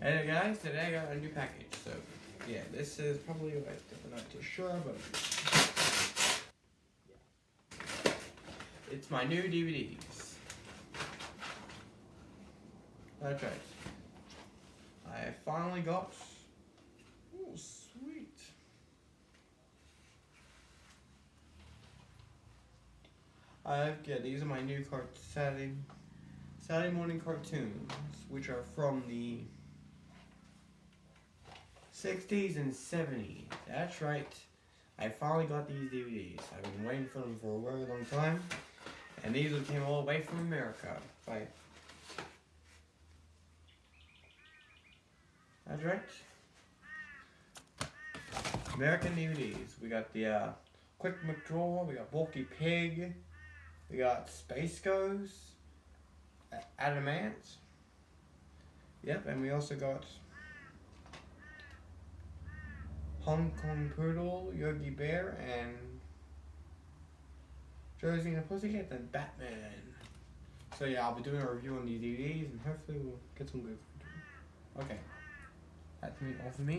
Hey guys, today I got a new package, so yeah, this is probably like, I'm not too sure, but it's my new DVDs. That's right. I finally got, oh sweet. These are my new Saturday morning cartoons, which are from the 60s and 70s. That's right. I finally got these DVDs. I've been waiting for them for a very long time. And these came all the way from America. That's right. American DVDs. We got the Quick McDraw, we got Bulky Pig, we got Space Ghost, Adamant. Yep, and we also got Hong Kong Poodle, Yogi Bear, and Josie and the Pussycat, and Batman. So yeah, I'll be doing a review on these DVDs, and hopefully we'll get some good. Okay, that's all for me.